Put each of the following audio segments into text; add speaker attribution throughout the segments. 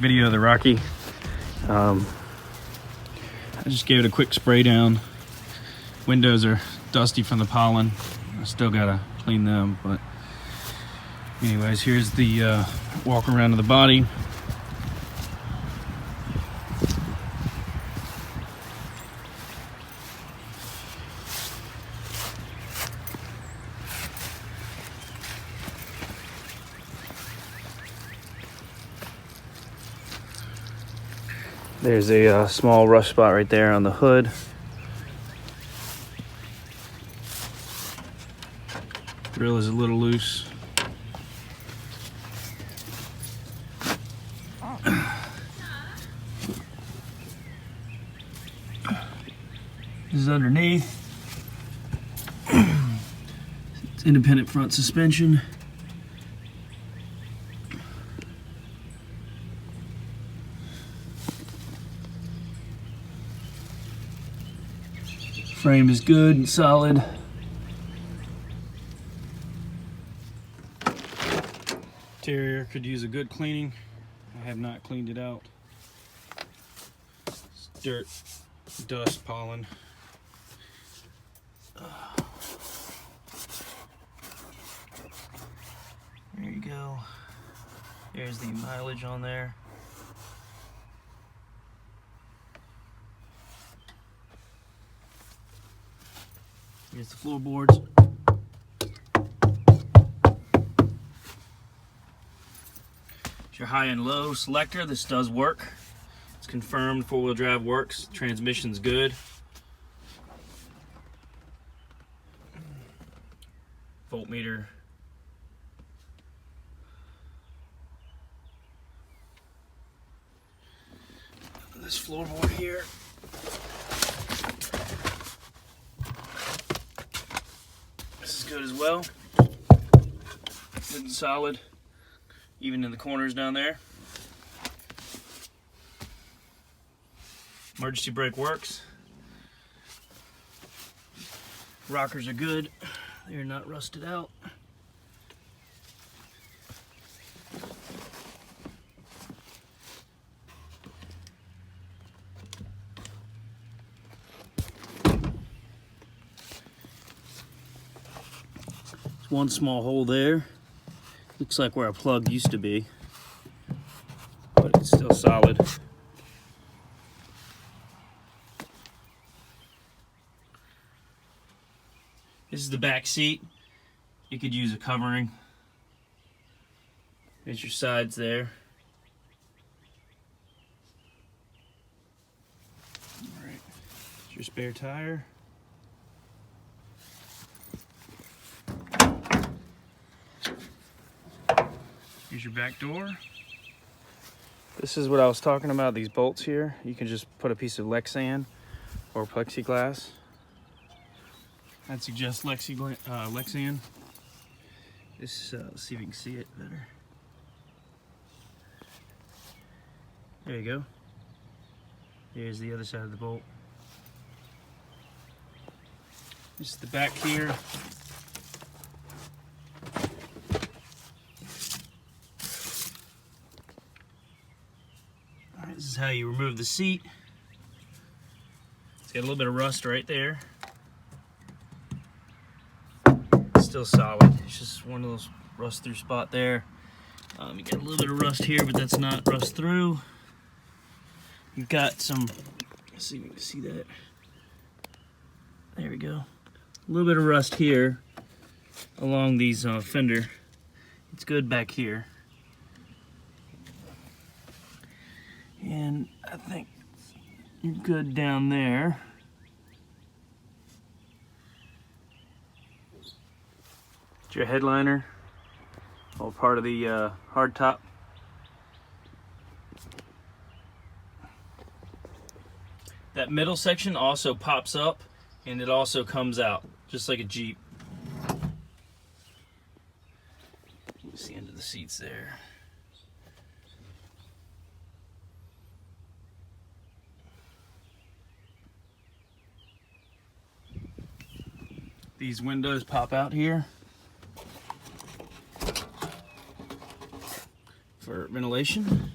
Speaker 1: video of the Rocky. I just gave it a quick spray down. Windows are dusty from the pollen. I still gotta clean them, but anyways, here's the walk around of the body. There's a small rough spot right there on the hood. Grill is a little loose. This is underneath. It's independent front suspension. Frame is good and solid. Interior could use a good cleaning. I have not cleaned it out. It's dirt, dust, pollen. There you go. There's the mileage on there. Here's the floorboards. It's your high and low selector. This does work. It's confirmed four-wheel drive works. Transmission's good. Voltmeter. This floorboard here. This is good as well. Good and solid, even in the corners down there. Emergency brake works. Rockers are good. They're not rusted out. One small hole there. Looks like where a plug used to be, but it's still solid. This is the back seat. You could use a covering. There's your sides there. All right, here's your spare tire. Here's your back door. This is what I was talking about, these bolts here. You can just put a piece of Lexan or plexiglass. I'd suggest Lexan. Let's see if you can see it better. There you go. Here's the other side of the bolt. This is the back here. This is how you remove the seat. It's got a little bit of rust right there. It's still solid. It's just one of those rust through spot there. You got a little bit of rust here, but that's not rust through. You've got some, let's see if you can see that. There we go. A little bit of rust here along these fender. It's good back here. And I think you're good down there. It's your headliner, all part of the hard top. That middle section also pops up and it also comes out, just like a Jeep. You can see into the seats there. These windows pop out here for ventilation.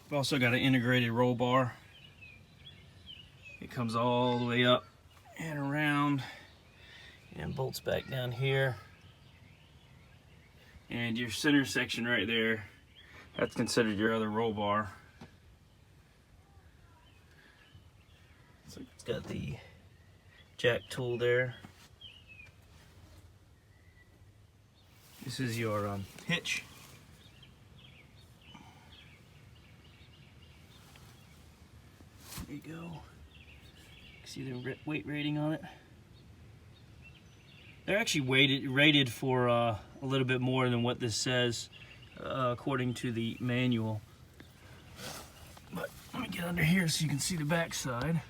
Speaker 1: We've also got an integrated roll bar. It comes all the way up and around and bolts back down here. And your center section right there, that's considered your other roll bar. So it's got the jack tool there. This is your hitch. There you go. See the weight rating on it? They're actually rated for a little bit more than what this says, according to the manual. But let me get under here so you can see the back side.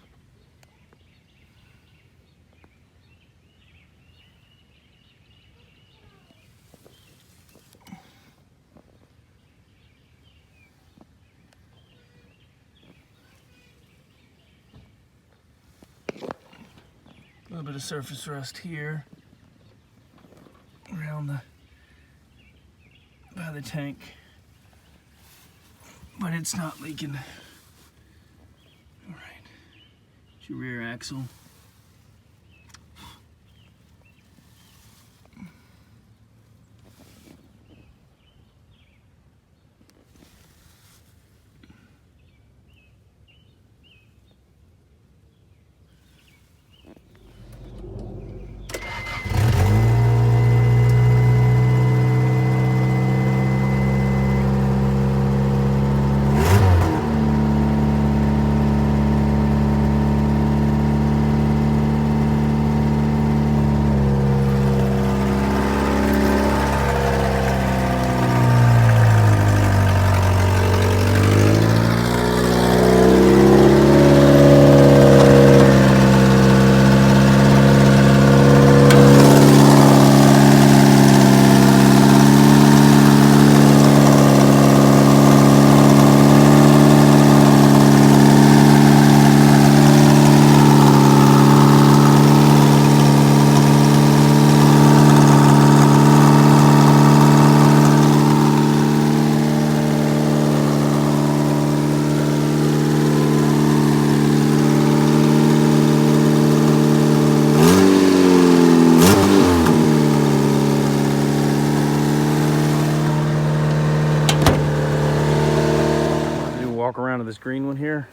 Speaker 1: A little bit of surface rust here around by the tank, but it's not leaking. All right, it's your rear axle. Walk around to this green one here.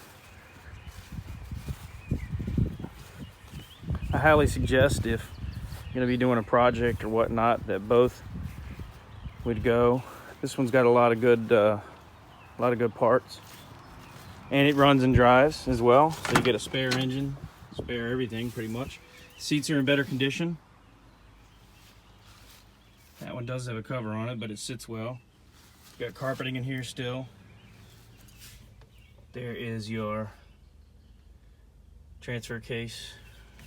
Speaker 1: I highly suggest, if you're going to be doing a project or whatnot, that both would go. This one's got a lot of good parts, and it runs and drives as well. So you get a spare engine, spare everything pretty much. Seats are in better condition. That one does have a cover on it, but it sits well. Got carpeting in here still. There is your transfer case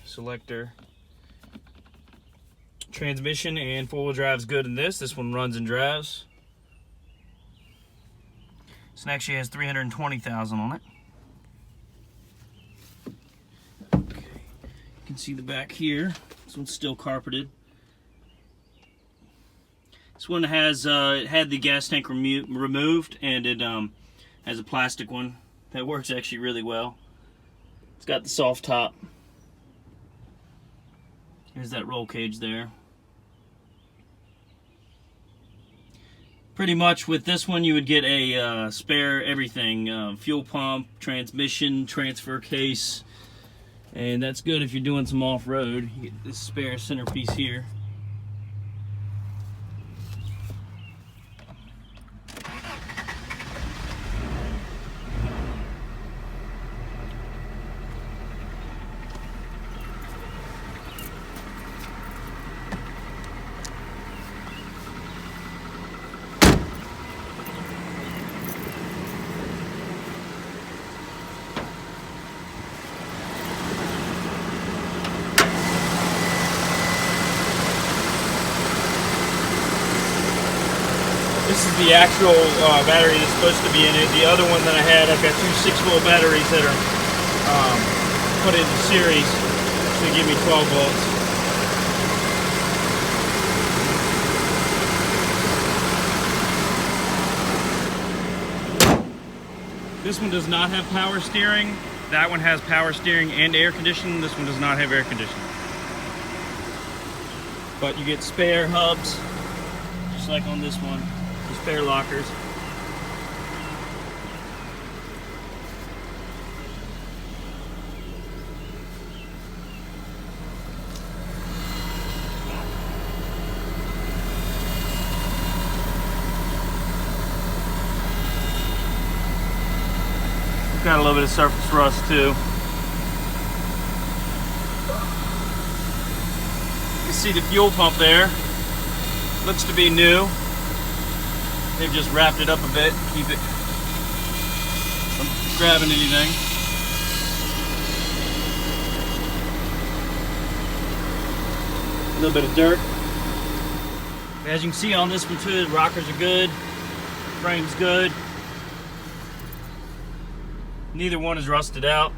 Speaker 1: selector. Transmission and four-wheel drive is good in this. This one runs and drives. This one actually has 320,000 on it. Okay. You can see the back here. This one's still carpeted. This one has it had the gas tank removed, and it has a plastic one that works actually really well. It's got the soft top. Here's that roll cage there. Pretty much with this one you would get a spare everything, fuel pump, transmission, transfer case, and that's good if you're doing some off-road. You get this spare centerpiece here. This is the actual battery that's supposed to be in it. The other one that I had, I've got two 6-volt batteries that are put into series to give me 12 volts. This one does not have power steering. That one has power steering and air conditioning. This one does not have air conditioning. But you get spare hubs, just like on this one, the spare lockers. Got a little bit of surface rust too. You can see the fuel pump there. Looks to be new. They've just wrapped it up a bit, keep it from grabbing anything. A little bit of dirt. As you can see on this one too, the rockers are good, frame's good. Neither one is rusted out.